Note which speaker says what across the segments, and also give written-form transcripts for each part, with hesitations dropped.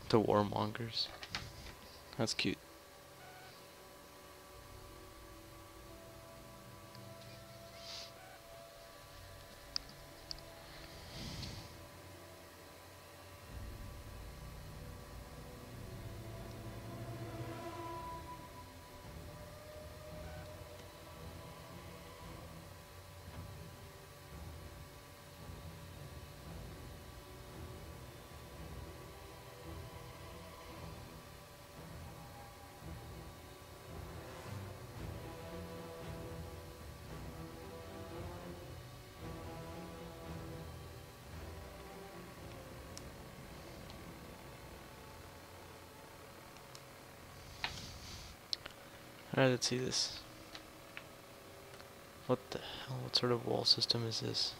Speaker 1: The warmongers. That's cute. Alright, let's see this. What the hell? What sort of wall system is this?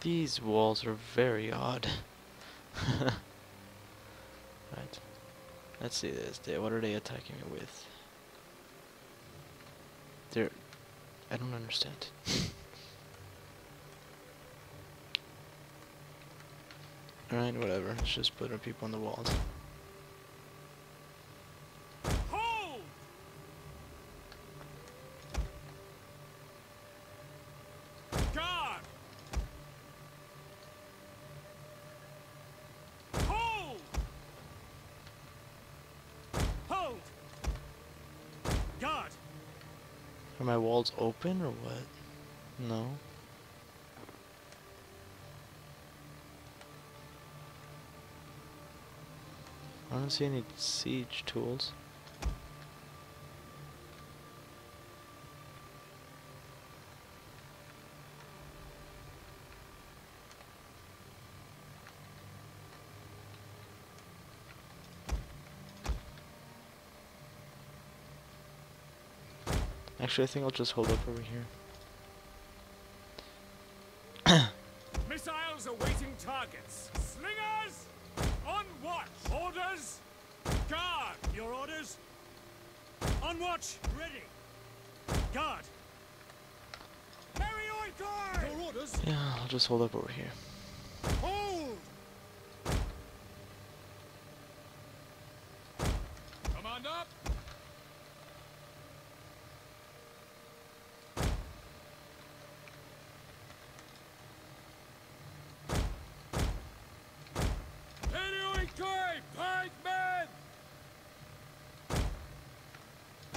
Speaker 1: These walls are very odd. Right. Let's see this. What are they attacking me with? I don't understand. Alright, whatever. Let's just put our people on the walls.
Speaker 2: Hold! Guard! Hold! Hold! Guard!
Speaker 1: Are my walls open or what? No. I don't see any siege tools. Actually, I think I'll just hold up over here.
Speaker 2: Missiles awaiting targets. Slingers! On watch! Orders! Guard! Your orders? On watch! Ready! Guard! Carry Oikoi! Your orders?
Speaker 1: Yeah, I'll just hold up over here.
Speaker 2: Hold! Command up! Pikemen!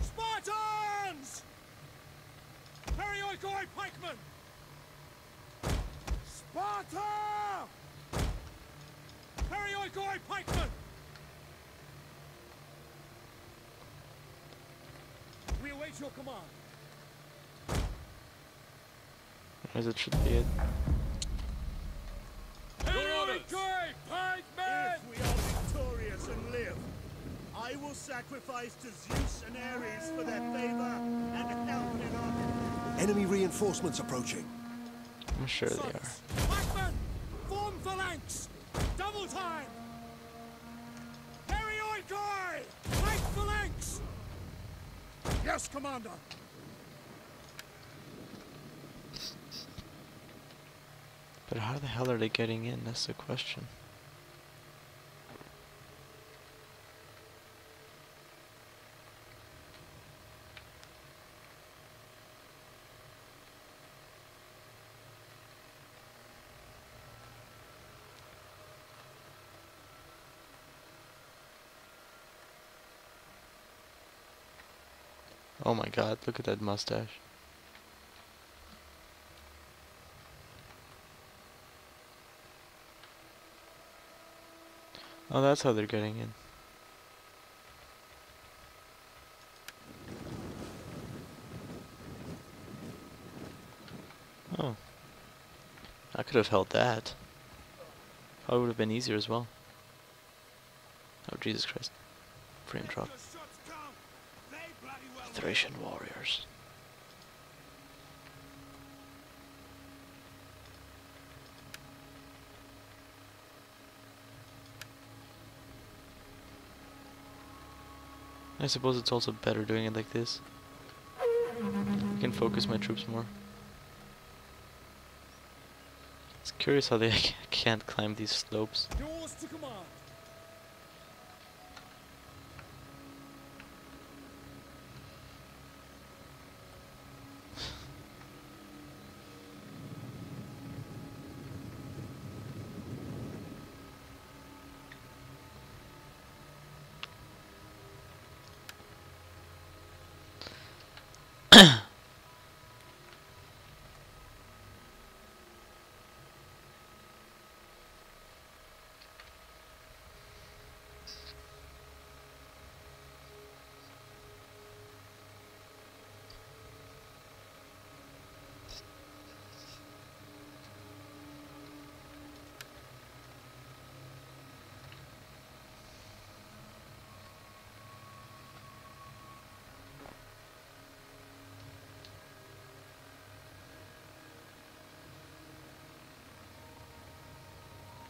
Speaker 2: Spartans! Perioikoi pikemen! Sparta! Perioikoi pikemen! We await your command.
Speaker 1: As it should be it.
Speaker 2: Perioikoi pikemen!
Speaker 3: If we are victorious and live, I will sacrifice to Zeus and Ares for their favor and help in our... Enemy reinforcements approaching.
Speaker 1: I'm sure they are.
Speaker 2: Pikemen! Form phalanx! Double time! Perioikoi! Pike phalanx! Yes, Commander!
Speaker 1: But how the hell are they getting in? That's the question. Oh my god, look at that mustache. Oh, that's how they're getting in. Oh. I could have held that. Probably would have been easier as well. Oh, Jesus Christ. Frame drop. Thracian warriors. I suppose it's also better doing it like this. I can focus my troops more. It's curious how they can't climb these slopes.
Speaker 2: Yours to command.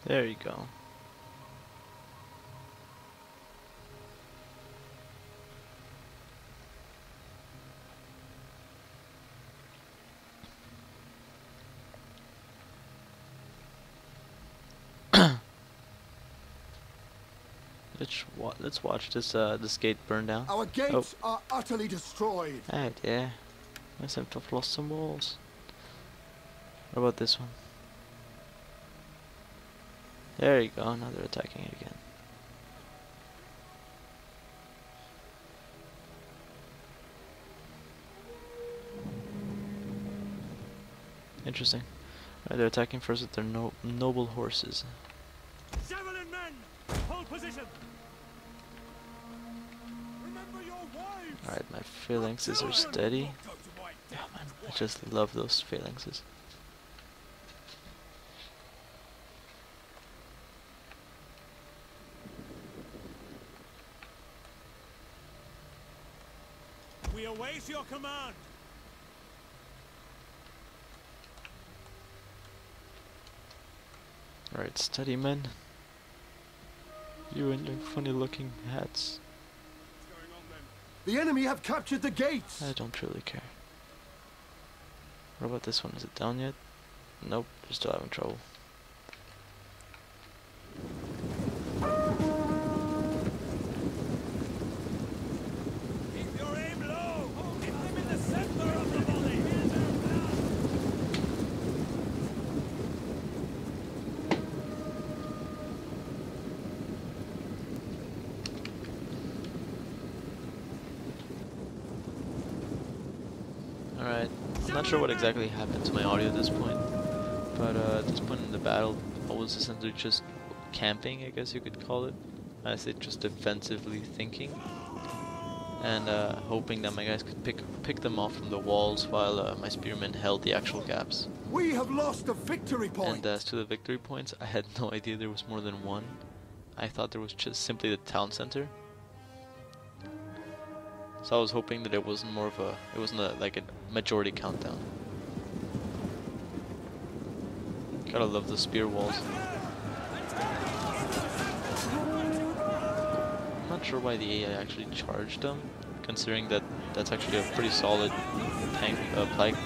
Speaker 1: There you go. Let's watch this gate burn down.
Speaker 3: Our gates are utterly destroyed.
Speaker 1: Oh dear. I seem to have lost some walls. What about this one? There you go, now they're attacking it again. Interesting. Right, they're attacking first with their noble horses.
Speaker 2: Javelin men, hold position. Remember your wives.
Speaker 1: Alright, my phalanxes are steady. Yeah, man, I just love those phalanxes.
Speaker 2: We await your command.
Speaker 1: Alright, steady men. You and your funny looking hats.
Speaker 2: What's going on then?
Speaker 3: The enemy have captured the gates.
Speaker 1: I don't really care. What about this one? Is it down yet? Nope, they're still having trouble.
Speaker 2: Keep your aim low. Keep them in the center of the volley.
Speaker 1: Alright, I'm not sure what exactly happened to my audio at this point, but at this point in the battle, I was essentially just camping, I guess you could call it. I say just defensively thinking, and hoping that my guys could pick them off from the walls while my spearmen held the actual gaps.
Speaker 3: We have lost a victory point.
Speaker 1: And as to the victory points, I had no idea there was more than one. I thought there was just simply the town center. So I was hoping that it wasn't more of a, it wasn't like a majority countdown. Gotta love the spear walls. I'm not sure why the AI actually charged them, considering that that's actually a pretty solid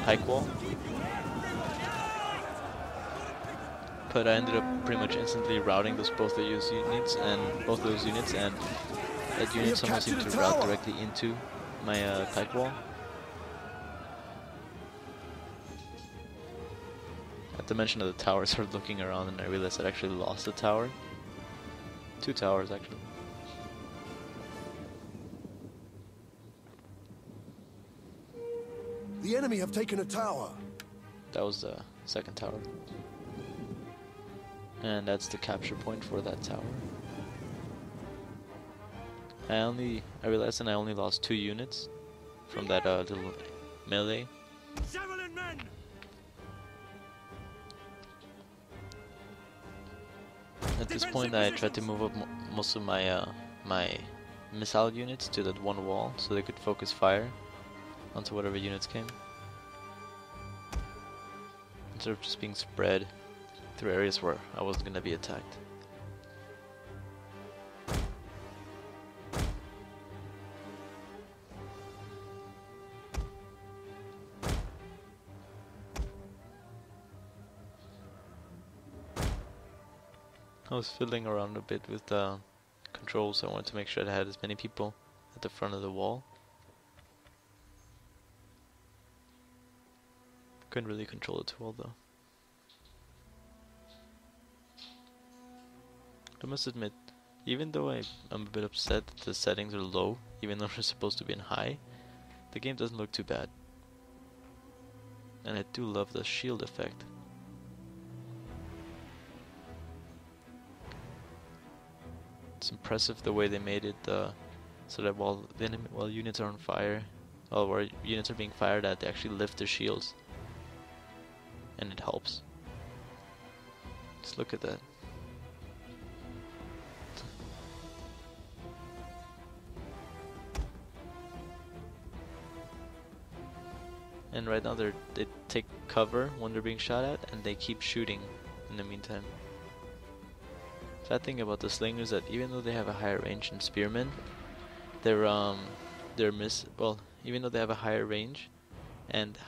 Speaker 1: pike wall. But I ended up pretty much instantly routing both those units, and that unit somehow seemed to route directly into my pike wall. At the mention of the tower, I started looking around and I realized I'd actually lost a tower. 2 towers actually.
Speaker 3: The enemy have taken a tower.
Speaker 1: That was the second tower. And that's the capture point for that tower. I realized that I only lost 2 units from that little melee.
Speaker 2: Javelin men.
Speaker 1: At this point, I tried to move up most of my my missile units to that one wall, so they could focus fire onto whatever units came, instead of just being spread through areas where I wasn't gonna be attacked. I was fiddling around a bit with the controls. I wanted to make sure I had as many people at the front of the wall. Couldn't really control it too well though. I must admit, even though I'm a bit upset that the settings are low, even though they're supposed to be in high, the game doesn't look too bad. And I do love the shield effect. It's impressive the way they made it so that while units are on fire, where units are being fired at, they actually lift their shields. And it helps. Just look at that. And right now they take cover when they're being shot at, and they keep shooting in the meantime. Sad thing about the slingers is that even though they have a higher range than spearmen, even though they have a higher range and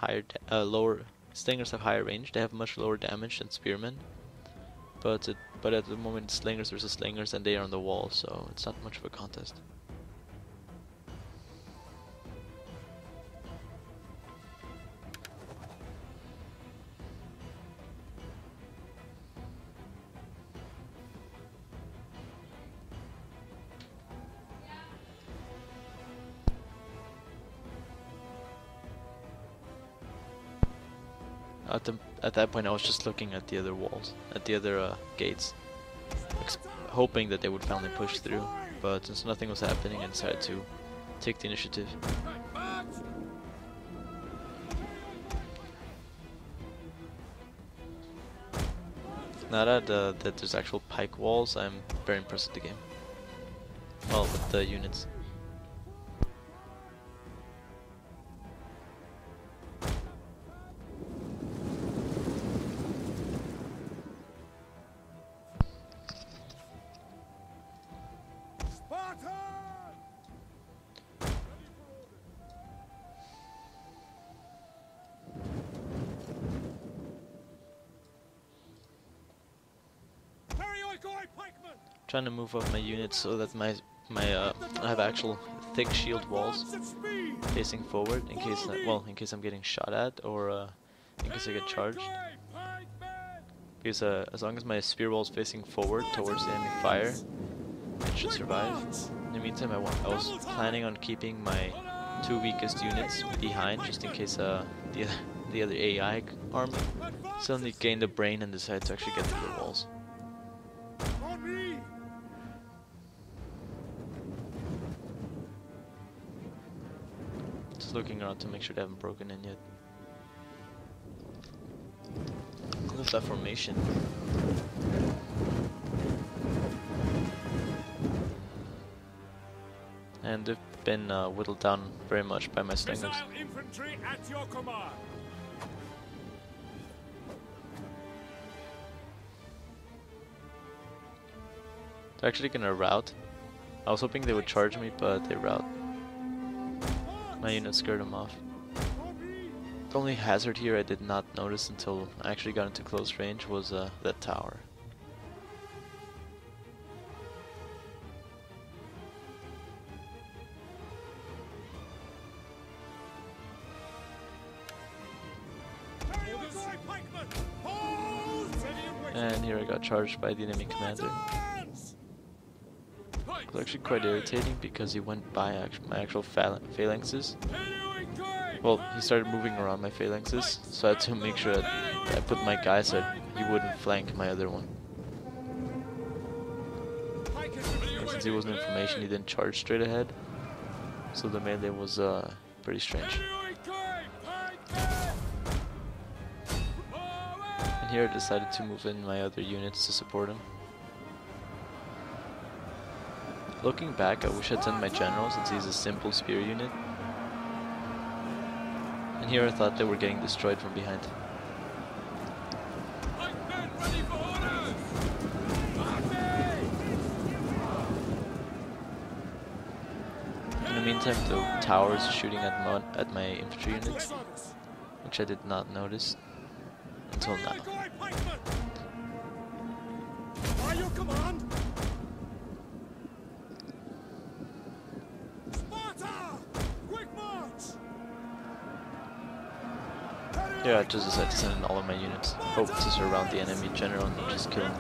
Speaker 1: lower slingers have higher range, they have much lower damage than spearmen. But at the moment it's slingers versus slingers, and they are on the wall, so it's not much of a contest. At that point I was just looking at the other walls, at the other gates, hoping that they would finally push through, but since nothing was happening I decided to take the initiative. Now that there's actual pike walls, I'm very impressed with the game. Well, with the units. Trying to move up my units so that I have actual thick shield walls facing forward in case I'm getting shot at, or in case I get charged. Because as long as my spear wall is facing forward towards the enemy fire, it should survive. In the meantime, I was planning on keeping my 2 weakest units behind, just in case the other AI army suddenly gained a brain and decided to actually get through the walls. Just looking around to make sure they haven't broken in yet. Love that formation. And they've been whittled down very much by my slingers.
Speaker 2: Infantry at your command.
Speaker 1: They're actually gonna rout. I was hoping they would charge me, but they rout. My unit scared them off. The only hazard here I did not notice until I actually got into close range was that tower. And here I got charged by the enemy commander. It was actually quite irritating because he went by my actual phalanxes. Well, he started moving around my phalanxes, so I had to make sure that I put my guy so that he wouldn't flank my other one. And since he wasn't in formation, he didn't charge straight ahead, so the melee was pretty strange. And here I decided to move in my other units to support him. Looking back, I wish I'd sent my general, since he's a simple spear unit. And here I thought they were getting destroyed from behind. In the meantime, the towers are shooting at my infantry units, which I did not notice until now.
Speaker 3: your command? Sparta! Quick march!
Speaker 1: Yeah, I just decided to send in all of my units. Hope to surround the enemy general and just kill him.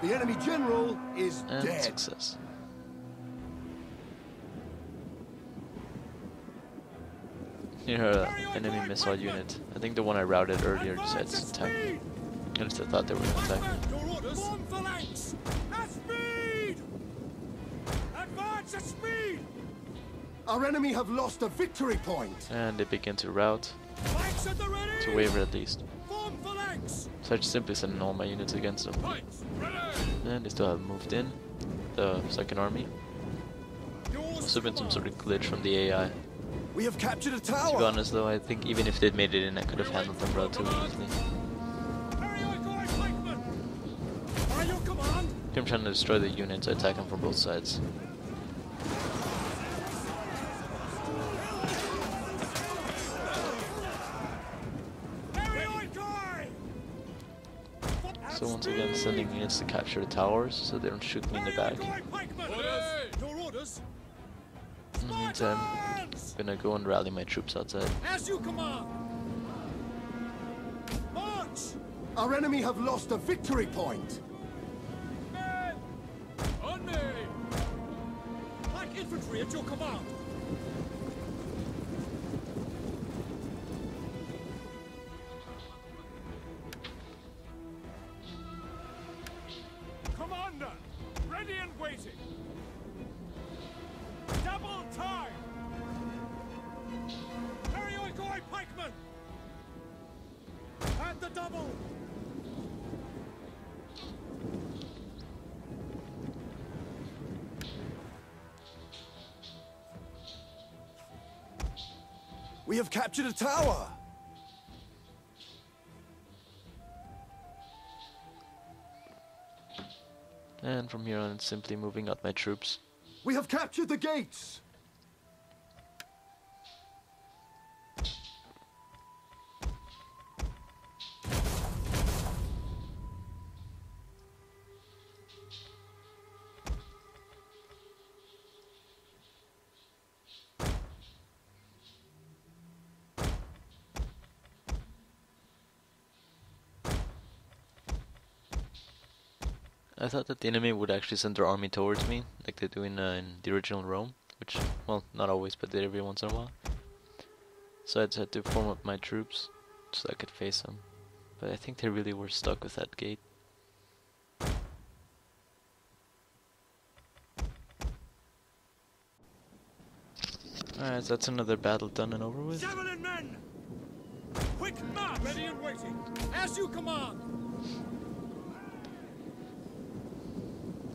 Speaker 3: The enemy general is
Speaker 1: And
Speaker 3: dead.
Speaker 1: success. Here are enemy missile unit. I think the one I routed earlier decided to attack me. At least I thought they were going to attack me.
Speaker 3: Your orders. Form phalanx. At speed! Advance at speed! Our enemy have lost a victory point.
Speaker 1: And they begin to rout.
Speaker 3: Flanks at the ready!
Speaker 1: To waver at least.
Speaker 3: Form phalanx.
Speaker 1: So I just simply sent in all my units against them. And they still haven't moved in. The second army. Must have been some sort of glitch from the AI.
Speaker 3: We have captured a
Speaker 1: To be
Speaker 3: tower.
Speaker 1: honest though, I think even if they'd made it in, I could have handled them relatively easily. I'm trying to destroy the units, I attack them from both sides. So once again, sending units to capture the towers so they don't shoot me in the back. In the meantime, I'm gonna go and rally my troops outside.
Speaker 3: As you command. March! Our enemy have lost a victory point. Men! On me! Like infantry at your command. Commander! Ready and waiting! Double time! Periodicoi pikemen! At the double! We have captured a tower!
Speaker 1: And from here on, it's simply moving out my troops.
Speaker 3: We have captured the gates!
Speaker 1: I thought that the enemy would actually send their army towards me, like they do in the original Rome, which, well, not always, but did every once in a while. So I just had to form up my troops so I could face them. But I think they really were stuck with that gate. Alright, so that's another battle done and over with.
Speaker 3: Javelin men! Quick march! Ready and waiting! As you command!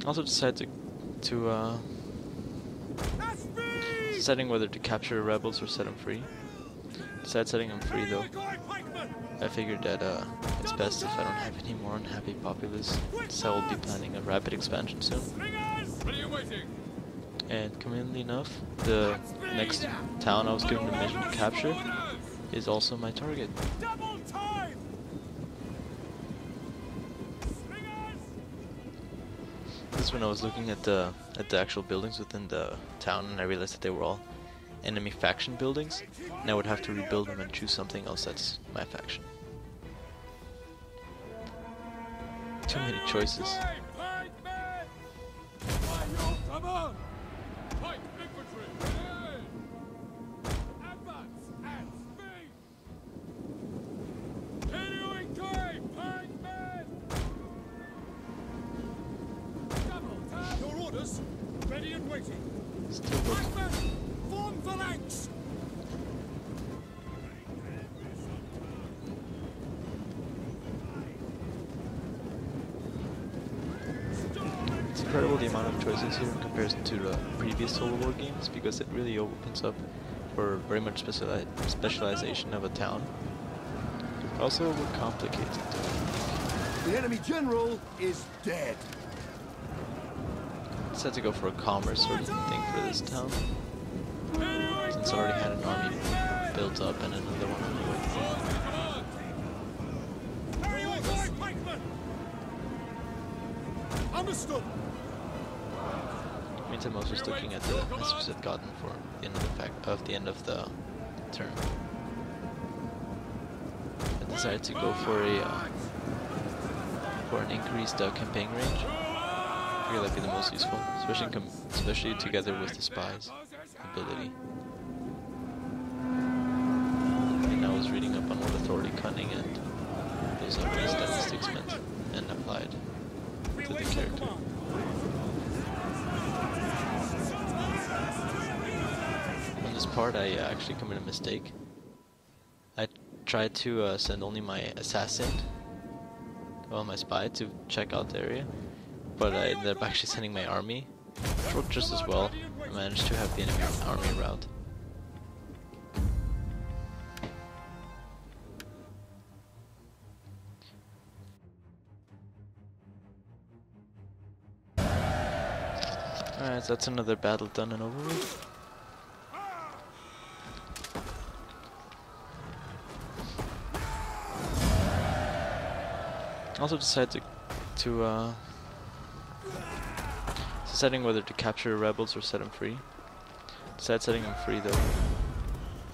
Speaker 1: Also decided to deciding whether to capture the rebels or set them free. Decided setting them free though. I figured that it's best if I don't have any more unhappy populace, so I will be planning a rapid expansion soon. And conveniently enough, the next town I was given the mission to capture is also my target.
Speaker 3: Double time!
Speaker 1: This is when I was looking at the actual buildings within the town, and I realized that they were all enemy faction buildings, and I would have to rebuild them and choose something else that's my faction. Too many choices.
Speaker 3: Ready and waiting.
Speaker 1: Still working.
Speaker 3: Form phalanx.
Speaker 1: It's incredible the amount of choices here in comparison to the previous Total War games, because it really opens up for very much specialization of a town. Also, we're complicated.
Speaker 3: The enemy general is dead.
Speaker 1: Decided to go for a commerce sort of thing for this town, since I already had an army built up and another one on the way.
Speaker 3: Understood.
Speaker 1: Meantime, I was just looking at the messages I'd gotten for the end of the turn. I decided to go for an increased campaign range. I figure that'd be the most useful, especially together with the spies ability. And I was reading up on what authority, cunning, and those statistics meant, and applied to the character. On this part, I actually committed a mistake. I tried to send only my assassin, well, my spy, to check out the area, but I ended up actually sending my army, which worked just as well. I managed to have the enemy army rout. Alright, so that's another battle done and over with. Also decided deciding whether to capture the rebels or set them free. Decided setting them free though.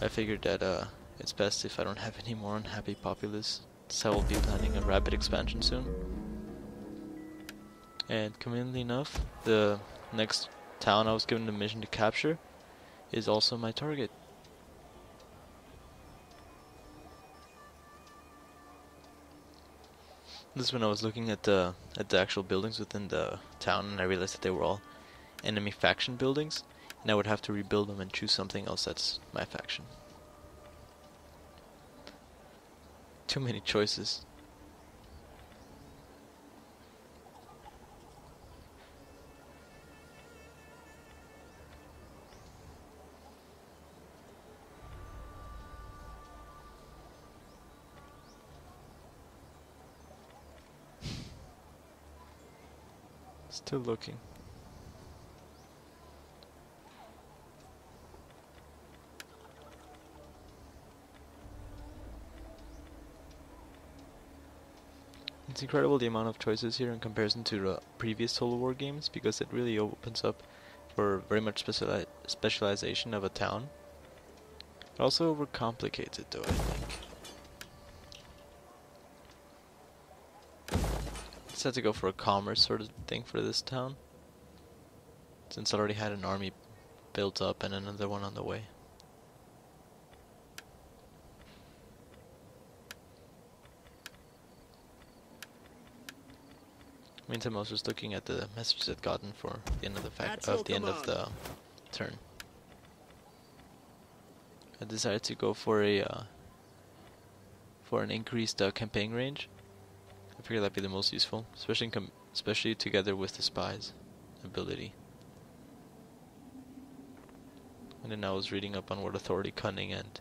Speaker 1: I figured that it's best if I don't have any more unhappy populace, so I will be planning a rapid expansion soon. And conveniently enough, the next town I was given the mission to capture is also my target. This is when I was looking at the actual buildings within the town, and I realized that they were all enemy faction buildings, and I would have to rebuild them and choose something else that's my faction. Too many choices. Still looking. It's incredible the amount of choices here in comparison to the previous Total War games, because it really opens up for very much specialization of a town. But also overcomplicated though, I think. Just had to go for a commerce sort of thing for this town, since I already had an army built up and another one on the way. Meantime, I was just looking at the messages I'd gotten for the end of the turn. I decided to go for an increased campaign range. I figured that'd be the most useful, especially together with the spies ability. And then I was reading up on what authority, cunning, and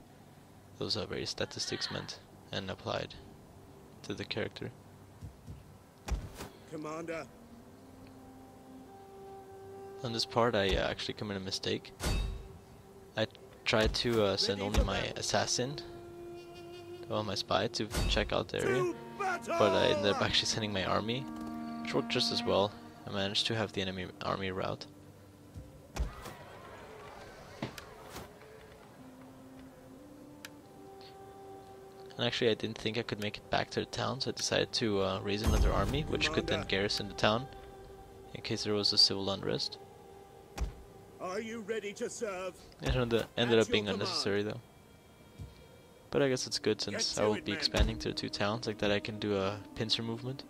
Speaker 1: those various statistics meant, and applied to the character.
Speaker 3: Commander.
Speaker 1: On this part, I actually committed a mistake. I tried to send only my assassin, well, my spy, to check out the area, but I ended up actually sending my army, which worked just as well. I managed to have the enemy army rout. And actually I didn't think I could make it back to the town, so I decided to raise another army, which could then garrison the town in case there was a civil unrest.
Speaker 3: Are you ready to serve?
Speaker 1: It ended up being unnecessary though. But I guess it's good, since I will be expanding to the two towns. Like that I can do a pincer movement.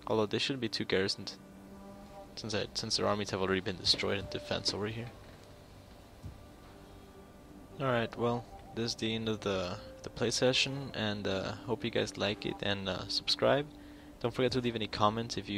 Speaker 1: Although they shouldn't be too garrisoned, since their armies have already been destroyed in defense over here. Alright, well, this is the end of the play session, and hope you guys like it, and subscribe. Don't forget to leave any comments if you